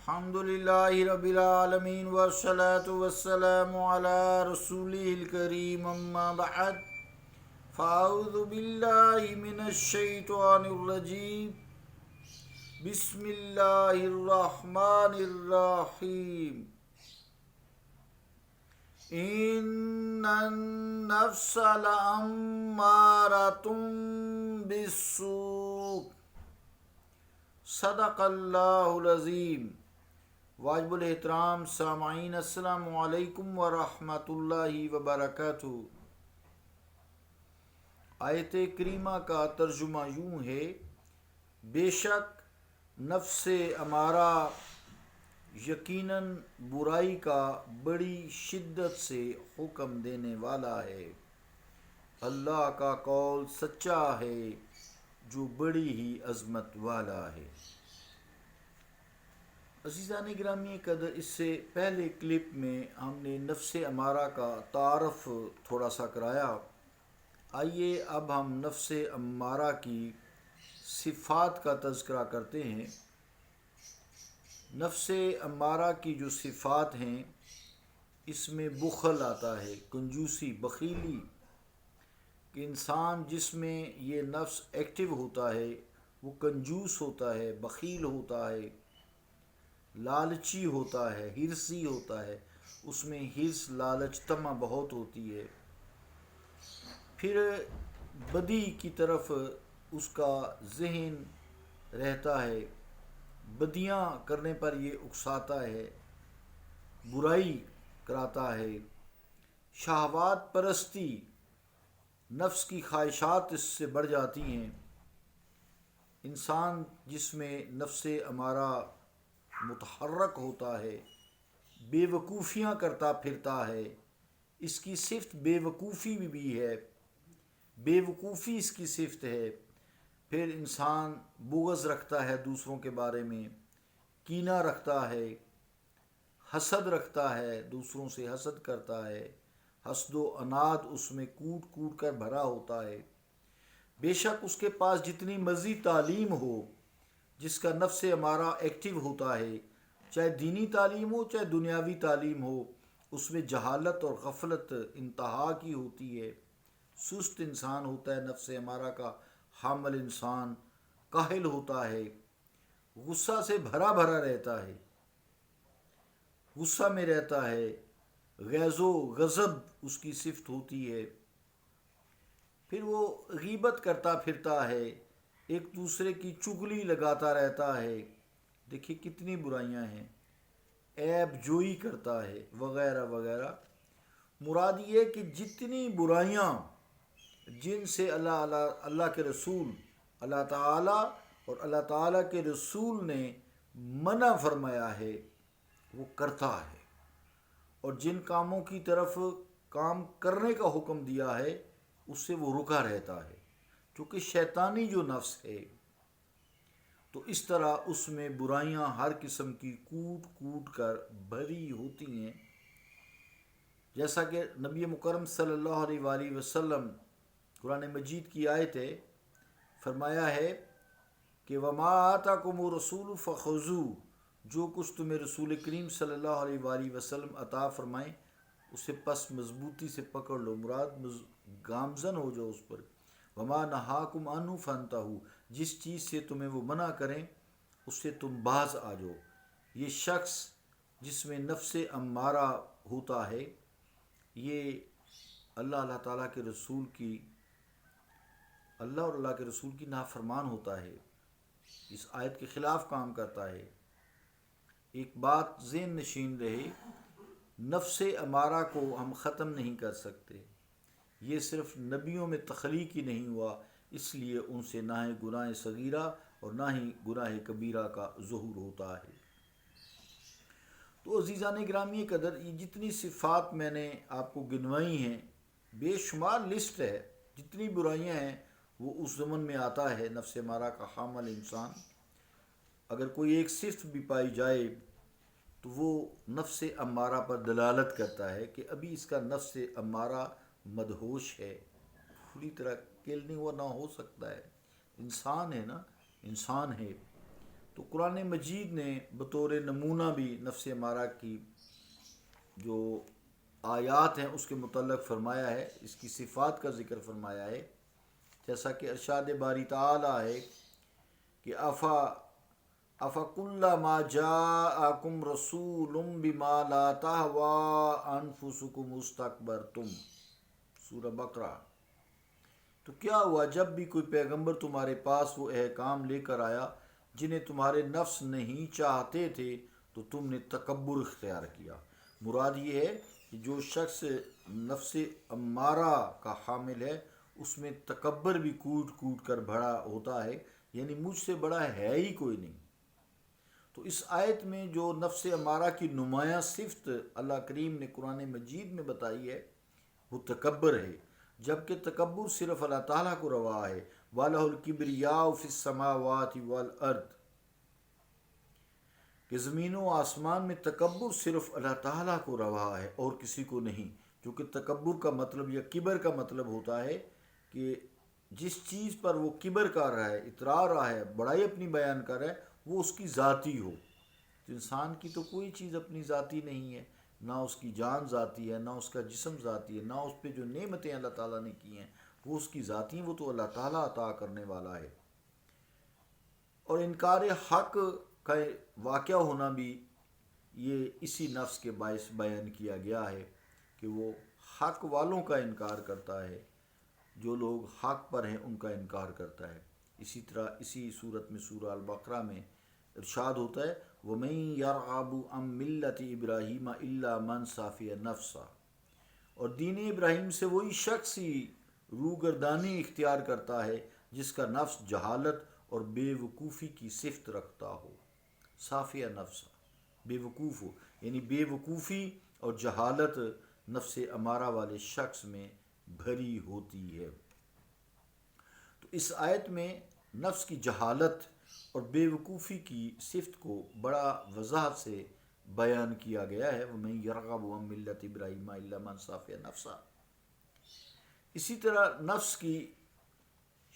الحمدللہ رب العالمین والصلاة والسلام علی رسولہ الکریم اما بعد فاعوذ باللہ من الشیطان الرجیم بسم اللہ الرحمن الرحیم ان النفس لامارۃ بالسوء صدق اللہ العظیم۔ واجب الاحترام سامعین، السلام علیکم ورحمۃ اللہ وبرکاتہ۔ آیت کریمہ کا ترجمہ یوں ہے: بے شک نفس امارہ یقیناً برائی کا بڑی شدت سے حکم دینے والا ہے۔ اللہ کا قول سچا ہے جو بڑی ہی عظمت والا ہے۔ عزیزان گرامی قدر، اس سے پہلے کلپ میں ہم نے نفس امارہ کا تعارف تھوڑا سا کرایا۔ آئیے اب ہم نفس امارہ کی صفات کا تذکرہ کرتے ہیں۔ نفس امارہ کی جو صفات ہیں، اس میں بخل آتا ہے، کنجوسی، بخیلی، کہ انسان جس میں یہ نفس ایکٹیو ہوتا ہے وہ کنجوس ہوتا ہے، بخیل ہوتا ہے، لالچی ہوتا ہے، ہرسی ہوتا ہے، اس میں ہرس، لالچ، طمع بہت ہوتی ہے۔ پھر بدی کی طرف اس کا ذہن رہتا ہے، بدیاں کرنے پر یہ اکساتا ہے، برائی کراتا ہے۔ شہوات پرستی، نفس کی خواہشات اس سے بڑھ جاتی ہیں۔ انسان جس میں نفس امارہ متحرک ہوتا ہے، بے وقوفیاں کرتا پھرتا ہے، اس کی صفت بے وقوفی بھی ہے، بے وقوفی اس کی صفت ہے۔ پھر انسان بغض رکھتا ہے دوسروں کے بارے میں، کینہ رکھتا ہے، حسد رکھتا ہے، دوسروں سے حسد کرتا ہے، حسد و عناد اس میں کوٹ کوٹ کر بھرا ہوتا ہے۔ بے شک اس کے پاس جتنی مرضی تعلیم ہو، جس کا نفس امارہ ایکٹیو ہوتا ہے، چاہے دینی تعلیم ہو چاہے دنیاوی تعلیم ہو، اس میں جہالت اور غفلت انتہا کی ہوتی ہے۔ سست انسان ہوتا ہے، نفس امارہ کا حامل انسان کاہل ہوتا ہے، غصہ سے بھرا بھرا رہتا ہے، غصہ میں رہتا ہے، غیظ و غضب اس کی صفت ہوتی ہے۔ پھر وہ غیبت کرتا پھرتا ہے، ایک دوسرے کی چغلی لگاتا رہتا ہے۔ دیکھیے کتنی برائیاں ہیں، عیب جوئی کرتا ہے، وغیرہ وغیرہ۔ مراد یہ کہ جتنی برائیاں جن سے اللہ کے رسول، اللہ تعالیٰ اور اللہ تعالیٰ کے رسول نے منع فرمایا ہے، وہ کرتا ہے، اور جن کاموں کی طرف کام کرنے کا حکم دیا ہے اس سے وہ رکا رہتا ہے، چونکہ شیطانی جو نفس ہے، تو اس طرح اس میں برائیاں ہر قسم کی کوٹ کوٹ کر بھری ہوتی ہیں۔ جیسا کہ نبی مکرم صلی اللہ علیہ وآلہ وسلم قرآن مجید کی آیت ہے، فرمایا ہے کہ وَمَا آتَاكُمُ الرَّسُولُ فَخُذُوهُ، جو کچھ تمہیں رسول کریم صلی اللہ علیہ وآلہ وسلم عطا فرمائیں اسے پس مضبوطی سے پکڑ لو، مراد گامزن ہو جاؤ اس پر۔ وَمَا نَهَاكُمْ عَنْهُ فَانْتَهُوا، جس چیز سے تمہیں وہ منع کریں اس سے تم باز آ جاؤ۔ یہ شخص جس میں نفس امارہ ہوتا ہے، یہ اللہ تعالیٰ کے رسول کی، اللہ اور اللہ کے رسول کی نافرمان ہوتا ہے، اس آیت کے خلاف کام کرتا ہے۔ ایک بات ذہن نشین رہے، نفس امارہ کو ہم ختم نہیں کر سکتے، یہ صرف نبیوں میں تخلیق ہی نہیں ہوا، اس لیے ان سے نہ ہی گناہ صغیرہ اور نہ ہی گناہ کبیرہ کا ظہور ہوتا ہے۔ تو عزیزان گرامی قدر، یہ جتنی صفات میں نے آپ کو گنوائی ہیں، بے شمار لسٹ ہے، جتنی برائیاں ہیں وہ اس ضمن میں آتا ہے نفس امارہ کا حامل انسان۔ اگر کوئی ایک صفت بھی پائی جائے تو وہ نفس امارہ پر دلالت کرتا ہے کہ ابھی اس کا نفس امارہ مدہوش ہے، پوری طرح کل نہیں ہوا، نہ ہو سکتا ہے، انسان ہے نا، انسان ہے۔ تو قرآن مجید نے بطور نمونہ بھی نفس امارہ کی جو آیات ہیں اس کے متعلق فرمایا ہے، اس کی صفات کا ذکر فرمایا ہے، جیسا کہ ارشاد باری تعالیٰ ہے کہ افکلما جاءکم رسول بما لا تہوی انفسکم استکبرتم، سورہ بقرہ۔ تو کیا ہوا جب بھی کوئی پیغمبر تمہارے پاس وہ احکام لے کر آیا جنہیں تمہارے نفس نہیں چاہتے تھے تو تم نے تکبر اختیار کیا۔ مراد یہ ہے کہ جو شخص نفس امارہ کا حامل ہے اس میں تکبر بھی کوٹ کوٹ کر بڑا ہوتا ہے، یعنی مجھ سے بڑا ہے ہی کوئی نہیں۔ تو اس آیت میں جو نفس امارہ کی نمایاں صفت اللہ کریم نے قرآن مجید میں بتائی ہے وہ تکبر ہے، جبکہ تکبر صرف اللہ تعالیٰ کو روا ہے۔ وَلَهُ الْكِبْرِيَاءُ فِي السَّمَاوَاتِ وَالْأَرْضِ، کہ زمین و آسمان میں تکبر صرف اللہ تعالیٰ کو روا ہے اور کسی کو نہیں، کیونکہ تکبر کا مطلب یا کبر کا مطلب ہوتا ہے کہ جس چیز پر وہ کبر کر رہا ہے، اترا رہا ہے، بڑائی اپنی بیان کر رہا ہے، وہ اس کی ذاتی ہو۔ تو انسان کی تو کوئی چیز اپنی ذاتی نہیں ہے، نہ اس کی جان ذاتی ہے، نہ اس کا جسم ذاتی ہے، نہ اس پہ جو نعمتیں اللہ تعالیٰ نے کی ہیں وہ اس کی ذاتی ہیں، وہ تو اللہ تعالیٰ عطا کرنے والا ہے۔ اور انکار حق کا واقعہ ہونا بھی یہ اسی نفس کے باعث بیان کیا گیا ہے کہ وہ حق والوں کا انکار کرتا ہے، جو لوگ حق پر ہیں ان کا انکار کرتا ہے۔ اسی طرح اسی صورت میں سورہ البقرہ میں ارشاد ہوتا ہے وَمَن يَرْغَبُ عَن مِّلَّةِ إِبْرَاهِيمَ إِلَّا مَن سَفِهَ نَفْسَهُ، اور دین ابراہیم سے وہی شخص ہی روگردانی اختیار کرتا ہے جس کا نفس جہالت اور بے وقوفی کی صفت رکھتا ہو۔ صافیہ نفس، بے وقوف ہو، یعنی بے وقوفی اور جہالت نفس امارہ والے شخص میں بھری ہوتی ہے۔ تو اس آیت میں نفس کی جہالت اور بے وقوفی کی صفت کو بڑا وضاحت سے بیان کیا گیا ہے، وَمَن يَرْغَبُ عَن مِّلَّةِ إِبْرَاهِيمَ إِلَّا مَن سَفِهَ نَفْسَهُ۔ اسی طرح نفس کی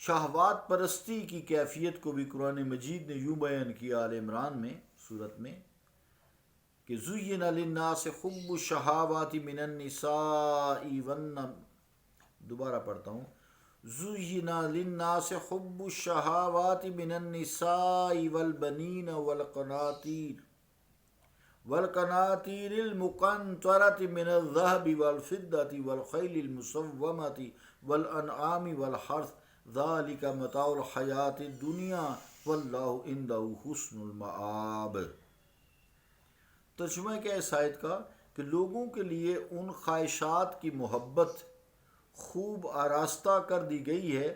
شہوات پرستی کی کیفیت کو بھی قرآن مجید نے یوں بیان کیا آل عمران میں صورت میں کہ زُيِّنَ لِلنَّاسِ حُبُّ الشَّهَوَاتِ مِنَ النِّسَاءِ دوبارہ پڑھتا ہوں، زُيِّنَ لِلنَّاسِ حُبُّ الشَّهَوَاتِ مِنَ النِّسَاءِ وَالْبَنِينَ والقناطير المقنطرة من الذهب والفضة والخيل المسومة والأنعام والحرث ذلك متاع الحياة الدنيا والله عنده حسن المآب۔ ترجمہ کیا اس آیت کا کہ لوگوں کے لیے ان خواہشات کی محبت خوب آراستہ کر دی گئی ہے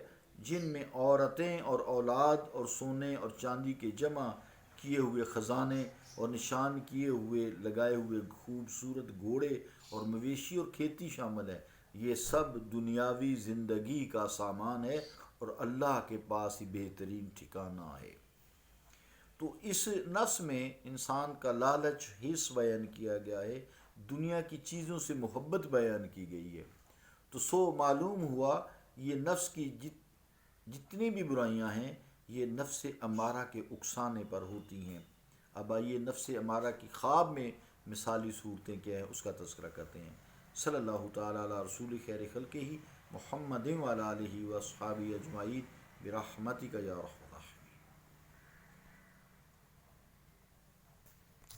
جن میں عورتیں اور اولاد اور سونے اور چاندی کے جمع کیے ہوئے خزانے اور نشان کیے ہوئے لگائے ہوئے خوبصورت گھوڑے اور مویشی اور کھیتی شامل ہے۔ یہ سب دنیاوی زندگی کا سامان ہے اور اللہ کے پاس ہی بہترین ٹھکانہ ہے۔ تو اس نفس میں انسان کا لالچ حرص بیان کیا گیا ہے، دنیا کی چیزوں سے محبت بیان کی گئی ہے۔ تو سو معلوم ہوا یہ نفس کی جتنی بھی برائیاں ہیں یہ نفس امارہ کے اکسانے پر ہوتی ہیں۔ اب آئیے نفس امارہ کی خواب میں مثالی صورتیں کیا ہیں اس کا تذکرہ کرتے ہیں۔ صلی اللہ تعالیٰ علی رسول خیر خلقہ محمد وعلی آلہ واصحابہ اجمعین برحمتک یا رحمن۔